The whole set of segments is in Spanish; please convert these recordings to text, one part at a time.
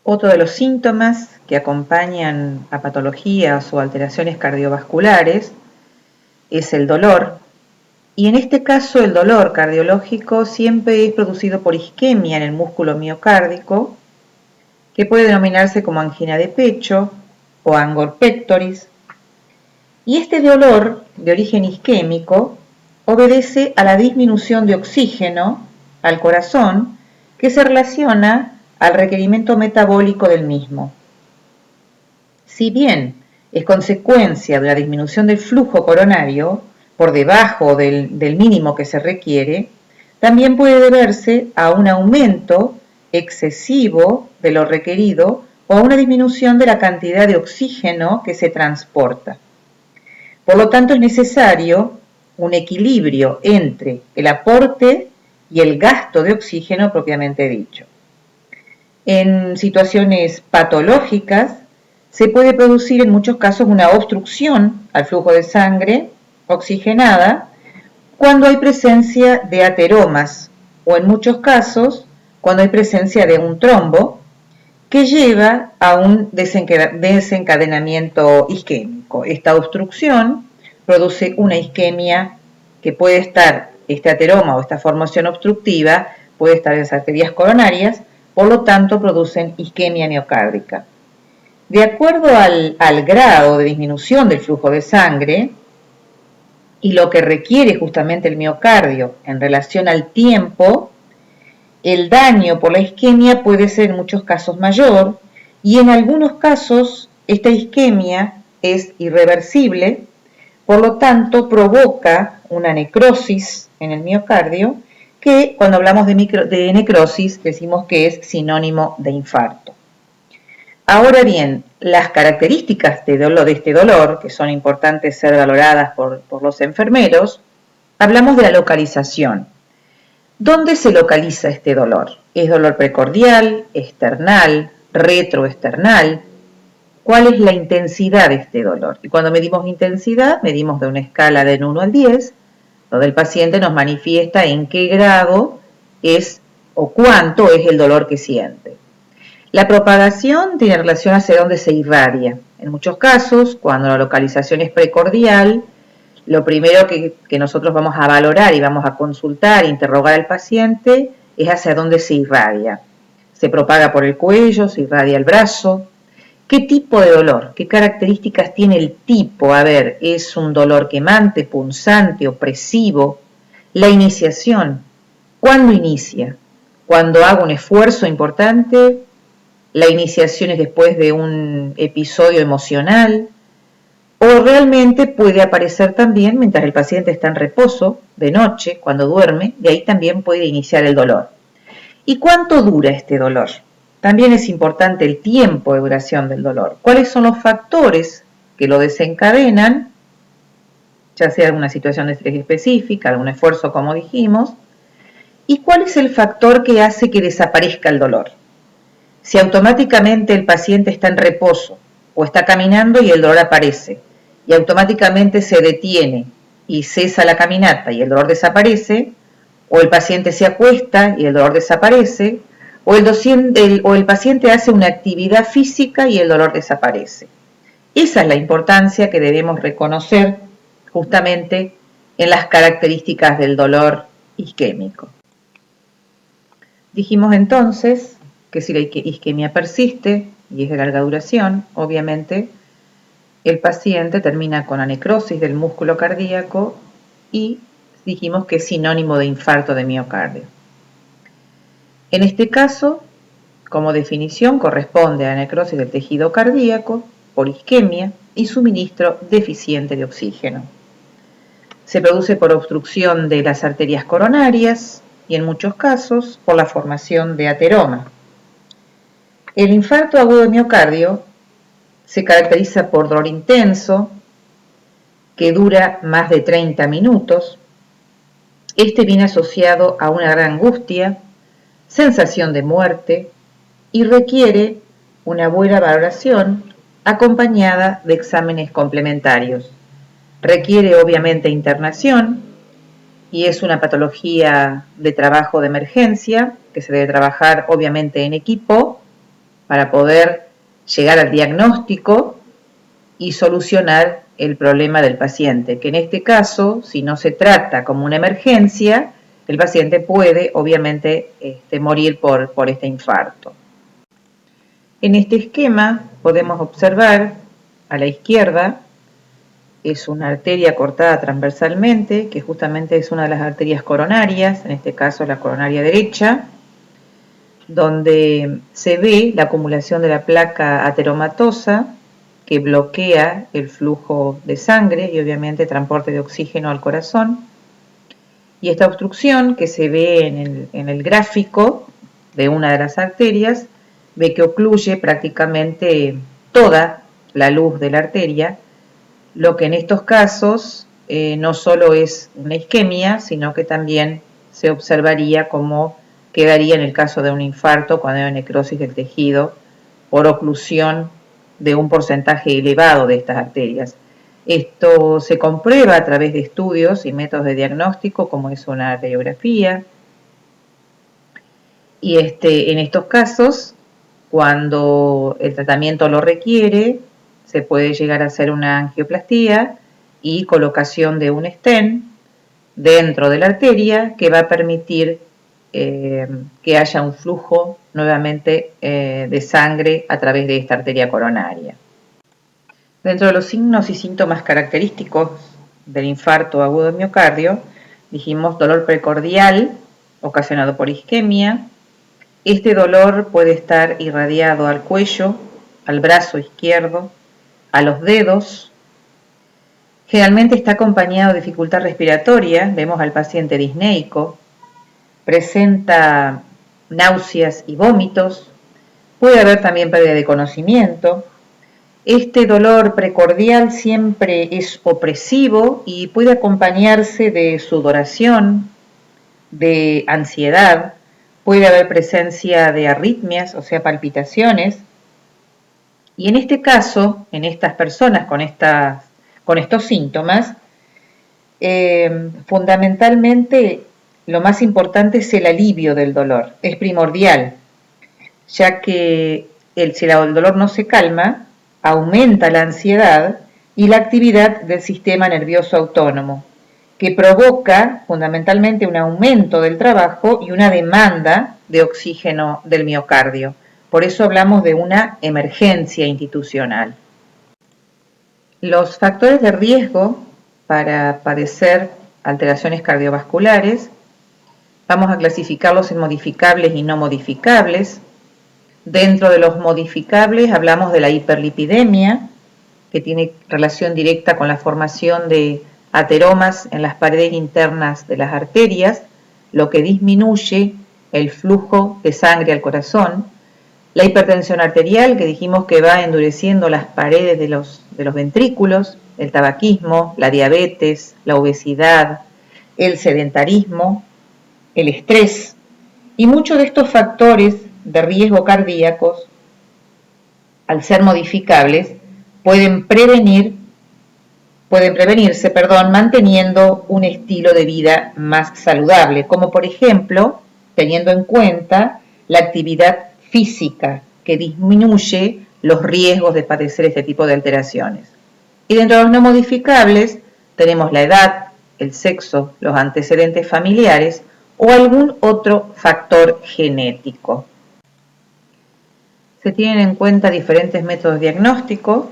Otro de los síntomas que acompañan a patologías o alteraciones cardiovasculares es el dolor, y en este caso el dolor cardiológico siempre es producido por isquemia en el músculo miocárdico, que puede denominarse como angina de pecho o angor pectoris, y este dolor de origen isquémico obedece a la disminución de oxígeno al corazón que se relaciona al requerimiento metabólico del mismo. Si bien es consecuencia de la disminución del flujo coronario por debajo del mínimo que se requiere, también puede deberse a un aumento excesivo de lo requerido o a una disminución de la cantidad de oxígeno que se transporta. Por lo tanto, es necesario un equilibrio entre el aporte y el gasto de oxígeno propiamente dicho. En situaciones patológicas, se puede producir en muchos casos una obstrucción al flujo de sangre oxigenada cuando hay presencia de ateromas o en muchos casos cuando hay presencia de un trombo que lleva a un desencadenamiento isquémico. Esta obstrucción produce una isquemia que puede estar, este ateroma o esta formación obstructiva puede estar en las arterias coronarias, por lo tanto producen isquemia miocárdica. De acuerdo al grado de disminución del flujo de sangre y lo que requiere justamente el miocardio en relación al tiempo, el daño por la isquemia puede ser en muchos casos mayor y en algunos casos esta isquemia es irreversible, por lo tanto provoca una necrosis en el miocardio que cuando hablamos de necrosis decimos que es sinónimo de infarto. Ahora bien, las características de este dolor, que son importantes ser valoradas por los enfermeros, hablamos de la localización. ¿Dónde se localiza este dolor? ¿Es dolor precordial, external, retroesternal? ¿Cuál es la intensidad de este dolor? Y cuando medimos intensidad, medimos de una escala del 1 al 10, donde el paciente nos manifiesta en qué grado es o cuánto es el dolor que siente. La propagación tiene relación hacia dónde se irradia. En muchos casos, cuando la localización es precordial, lo primero que nosotros vamos a valorar y vamos a consultar, interrogar al paciente, es hacia dónde se irradia. Se propaga por el cuello, se irradia el brazo. ¿Qué tipo de dolor? ¿Qué características tiene el tipo? A ver, ¿es un dolor quemante, punzante, opresivo? La iniciación. ¿Cuándo inicia? ¿Cuando hago un esfuerzo importante? ¿La iniciación es después de un episodio emocional? O realmente puede aparecer también mientras el paciente está en reposo, de noche, cuando duerme, y ahí también puede iniciar el dolor. ¿Y cuánto dura este dolor? También es importante el tiempo de duración del dolor. ¿Cuáles son los factores que lo desencadenan? Ya sea alguna situación de estrés específica, algún esfuerzo como dijimos. ¿Y cuál es el factor que hace que desaparezca el dolor? Si automáticamente el paciente está en reposo o está caminando y el dolor aparece, y automáticamente se detiene y cesa la caminata y el dolor desaparece, o el paciente se acuesta y el dolor desaparece, o el paciente hace una actividad física y el dolor desaparece. Esa es la importancia que debemos reconocer justamente en las características del dolor isquémico. Dijimos entonces que si la isquemia persiste y es de larga duración, obviamente el paciente termina con la necrosis del músculo cardíaco y dijimos que es sinónimo de infarto de miocardio. En este caso, como definición, corresponde a la necrosis del tejido cardíaco por isquemia y suministro deficiente de oxígeno. Se produce por obstrucción de las arterias coronarias y en muchos casos por la formación de ateroma. El infarto agudo de miocardio se caracteriza por dolor intenso, que dura más de 30 minutos. Este viene asociado a una gran angustia, sensación de muerte y requiere una buena valoración acompañada de exámenes complementarios. Requiere obviamente internación y es una patología de trabajo de emergencia que se debe trabajar obviamente en equipo para poder llegar al diagnóstico y solucionar el problema del paciente, que en este caso, si no se trata como una emergencia, el paciente puede obviamente morir por este infarto. En este esquema podemos observar a la izquierda es una arteria cortada transversalmente, que justamente es una de las arterias coronarias, en este caso la coronaria derecha, donde se ve la acumulación de la placa ateromatosa que bloquea el flujo de sangre y obviamente transporte de oxígeno al corazón. Y esta obstrucción que se ve en el gráfico de una de las arterias, ve que ocluye prácticamente toda la luz de la arteria, lo que en estos casos no solo es una isquemia, sino que también se observaría como quedaría en el caso de un infarto cuando hay necrosis del tejido por oclusión de un porcentaje elevado de estas arterias. Esto se comprueba a través de estudios y métodos de diagnóstico como es una radiografía. Y en estos casos, cuando el tratamiento lo requiere, se puede llegar a hacer una angioplastía y colocación de un stent dentro de la arteria que va a permitir que haya un flujo nuevamente de sangre a través de esta arteria coronaria. Dentro de los signos y síntomas característicos del infarto agudo de miocardio, dijimos dolor precordial ocasionado por isquemia. Este dolor puede estar irradiado al cuello, al brazo izquierdo, a los dedos. Generalmente está acompañado de dificultad respiratoria, vemos al paciente disneico, presenta náuseas y vómitos, puede haber también pérdida de conocimiento. Este dolor precordial siempre es opresivo y puede acompañarse de sudoración, de ansiedad, puede haber presencia de arritmias, o sea, palpitaciones. Y en este caso, en estas personas con estos síntomas, fundamentalmente lo más importante es el alivio del dolor, es primordial, ya que si el dolor no se calma, aumenta la ansiedad y la actividad del sistema nervioso autónomo, que provoca fundamentalmente un aumento del trabajo y una demanda de oxígeno del miocardio. Por eso hablamos de una emergencia institucional. Los factores de riesgo para padecer alteraciones cardiovasculares, vamos a clasificarlos en modificables y no modificables. Dentro de los modificables hablamos de la hiperlipidemia, que tiene relación directa con la formación de ateromas en las paredes internas de las arterias, lo que disminuye el flujo de sangre al corazón. La hipertensión arterial, que dijimos que va endureciendo las paredes de los ventrículos, el tabaquismo, la diabetes, la obesidad, el sedentarismo, el estrés, y muchos de estos factores de riesgo cardíacos, al ser modificables, pueden prevenirse, manteniendo un estilo de vida más saludable, como por ejemplo, teniendo en cuenta la actividad física, que disminuye los riesgos de padecer este tipo de alteraciones. Y dentro de los no modificables tenemos la edad, el sexo, los antecedentes familiares o algún otro factor genético. Se tienen en cuenta diferentes métodos diagnósticos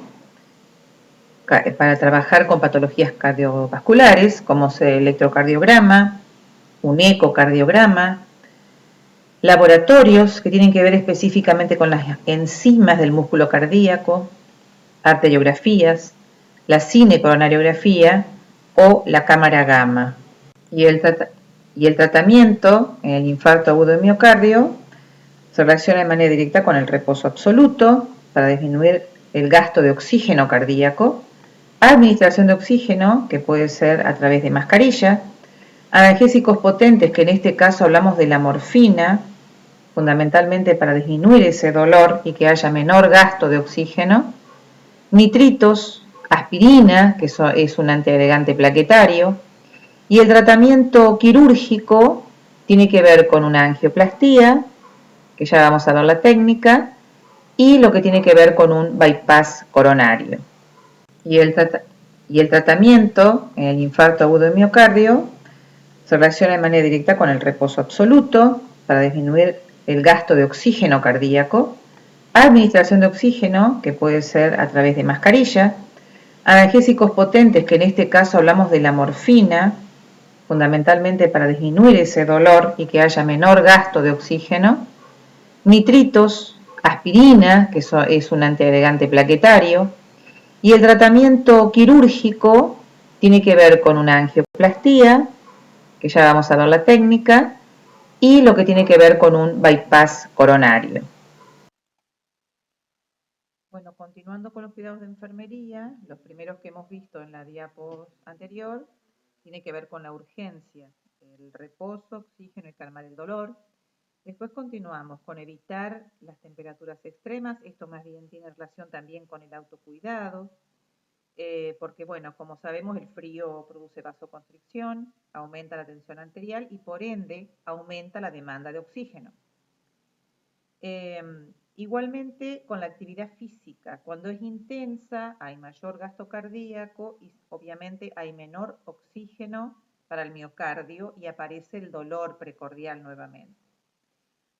para trabajar con patologías cardiovasculares, como es el electrocardiograma, un ecocardiograma, laboratorios que tienen que ver específicamente con las enzimas del músculo cardíaco, arteriografías, la cinecoronariografía o la cámara gamma. Y el tratamiento en el infarto agudo de miocardio se relaciona de manera directa con el reposo absoluto para disminuir el gasto de oxígeno cardíaco, administración de oxígeno, que puede ser a través de mascarilla, analgésicos potentes, que en este caso hablamos de la morfina, fundamentalmente para disminuir ese dolor y que haya menor gasto de oxígeno, nitritos, aspirina, que es un antiagregante plaquetario, y el tratamiento quirúrgico tiene que ver con una angioplastía, que ya vamos a ver la técnica, y lo que tiene que ver con un bypass coronario. Y el tratamiento en el infarto agudo de miocardio se relaciona de manera directa con el reposo absoluto para disminuir el gasto de oxígeno cardíaco, administración de oxígeno, que puede ser a través de mascarilla, analgésicos potentes, que en este caso hablamos de la morfina, fundamentalmente para disminuir ese dolor y que haya menor gasto de oxígeno, nitritos, aspirina, que es un antiagregante plaquetario, y el tratamiento quirúrgico tiene que ver con una angioplastía, que ya vamos a ver la técnica, y lo que tiene que ver con un bypass coronario. Bueno, continuando con los cuidados de enfermería, los primeros que hemos visto en la diapo anterior tiene que ver con la urgencia, el reposo, oxígeno y calmar el dolor. Después continuamos con evitar las temperaturas extremas, esto más bien tiene relación también con el autocuidado, porque bueno, como sabemos el frío produce vasoconstricción, aumenta la tensión arterial y por ende aumenta la demanda de oxígeno. Igualmente con la actividad física, cuando es intensa hay mayor gasto cardíaco y obviamente hay menor oxígeno para el miocardio y aparece el dolor precordial nuevamente.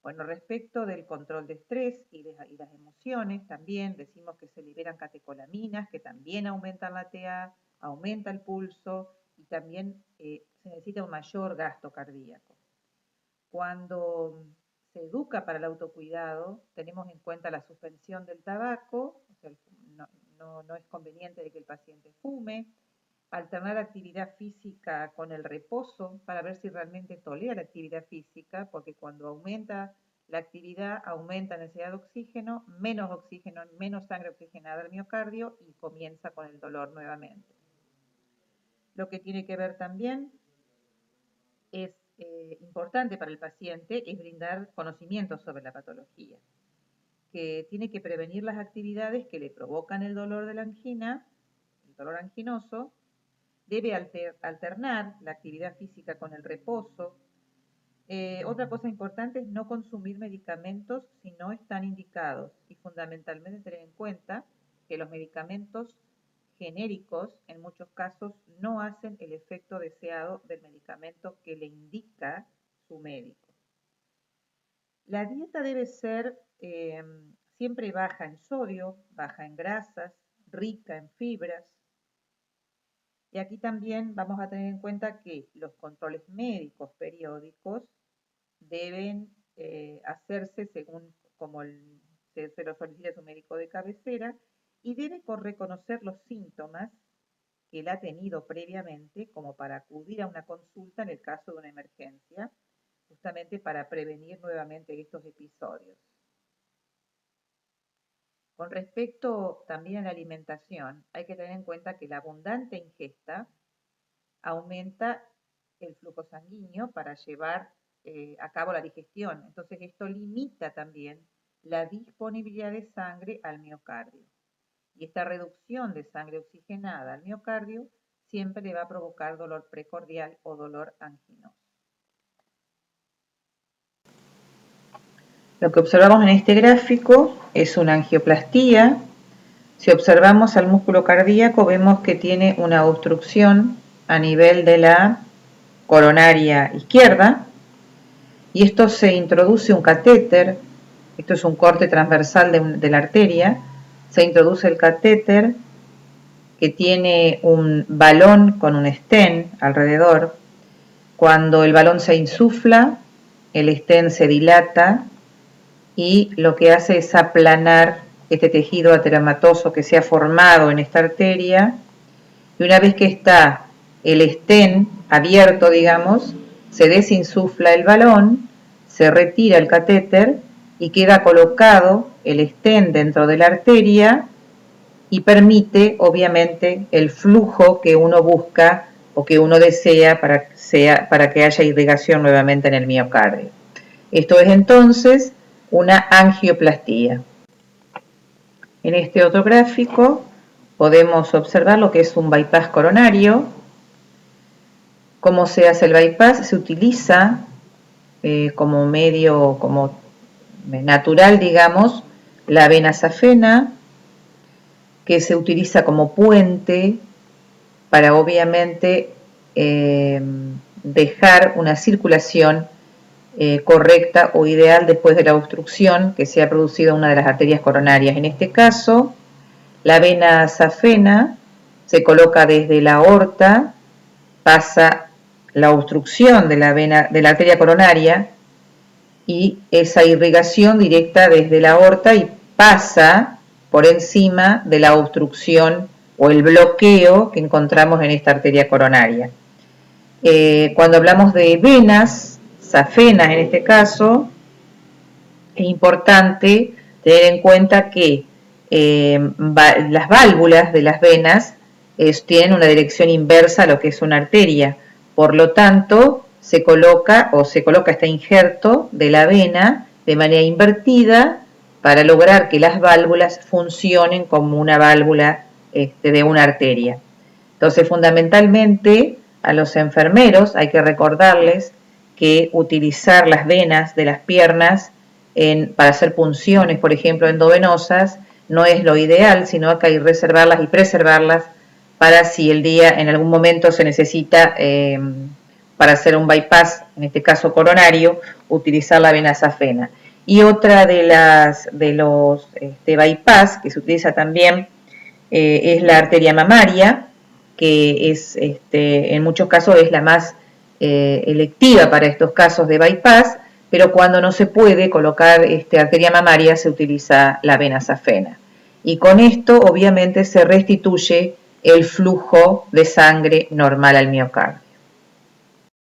Bueno, respecto del control de estrés y las emociones, también decimos que se liberan catecolaminas, que también aumentan la TA, aumenta el pulso y también se necesita un mayor gasto cardíaco. Cuando se educa para el autocuidado, tenemos en cuenta la suspensión del tabaco, o sea, no es conveniente de que el paciente fume, alternar actividad física con el reposo para ver si realmente tolera la actividad física, porque cuando aumenta la actividad, aumenta la necesidad de oxígeno, menos sangre oxigenada al miocardio y comienza con el dolor nuevamente. Lo que tiene que ver también es importante para el paciente es brindar conocimientos sobre la patología, que tiene que prevenir las actividades que le provocan el dolor de la angina, el dolor anginoso, debe alternar la actividad física con el reposo. Otra cosa importante es no consumir medicamentos si no están indicados y fundamentalmente tener en cuenta que los medicamentos genéricos en muchos casos no hacen el efecto deseado del medicamento que le indica su médico. La dieta debe ser siempre baja en sodio, baja en grasas, rica en fibras. Y aquí también vamos a tener en cuenta que los controles médicos periódicos deben hacerse según como se lo solicite su médico de cabecera y debe reconocer los síntomas que él ha tenido previamente como para acudir a una consulta en el caso de una emergencia, justamente para prevenir nuevamente estos episodios. Con respecto también a la alimentación, hay que tener en cuenta que la abundante ingesta aumenta el flujo sanguíneo para llevar a cabo la digestión. Entonces esto limita también la disponibilidad de sangre al miocardio. Y esta reducción de sangre oxigenada al miocardio siempre le va a provocar dolor precordial o dolor anginoso. Lo que observamos en este gráfico es una angioplastía. Si observamos al músculo cardíaco vemos que tiene una obstrucción a nivel de la coronaria izquierda y esto se introduce un catéter, esto es un corte transversal de la arteria, se introduce el catéter que tiene un balón con un stent alrededor. Cuando el balón se insufla, el stent se dilata y lo que hace es aplanar este tejido ateromatoso que se ha formado en esta arteria, y una vez que está el stent abierto, digamos, se desinsufla el balón, se retira el catéter y queda colocado el stent dentro de la arteria y permite, obviamente, el flujo que uno busca o que uno desea para que haya irrigación nuevamente en el miocardio. Esto es entonces una angioplastía. En este otro gráfico podemos observar lo que es un bypass coronario. ¿Cómo se hace el bypass? Se utiliza como medio como natural, digamos, la vena safena, que se utiliza como puente para obviamente dejar una circulación correcta o ideal después de la obstrucción que se ha producido en una de las arterias coronarias. En este caso, la vena safena se coloca desde la aorta, pasa la obstrucción de la arteria coronaria y esa irrigación directa desde la aorta y pasa por encima de la obstrucción o el bloqueo que encontramos en esta arteria coronaria. Cuando hablamos de venas safenas en este caso, es importante tener en cuenta que las válvulas de las venas tienen una dirección inversa a lo que es una arteria, por lo tanto se coloca este injerto de la vena de manera invertida para lograr que las válvulas funcionen como una válvula de una arteria. Entonces, fundamentalmente, a los enfermeros hay que recordarles que utilizar las venas de las piernas para hacer punciones, por ejemplo, endovenosas, no es lo ideal, sino que hay que reservarlas y preservarlas para si el día en algún momento se necesita para hacer un bypass, en este caso coronario, utilizar la vena safena. Y otra de los bypass que se utiliza también es la arteria mamaria, que es en muchos casos es la más electiva para estos casos de bypass, pero cuando no se puede colocar arteria mamaria se utiliza la vena safena. Y con esto obviamente se restituye el flujo de sangre normal al miocardio.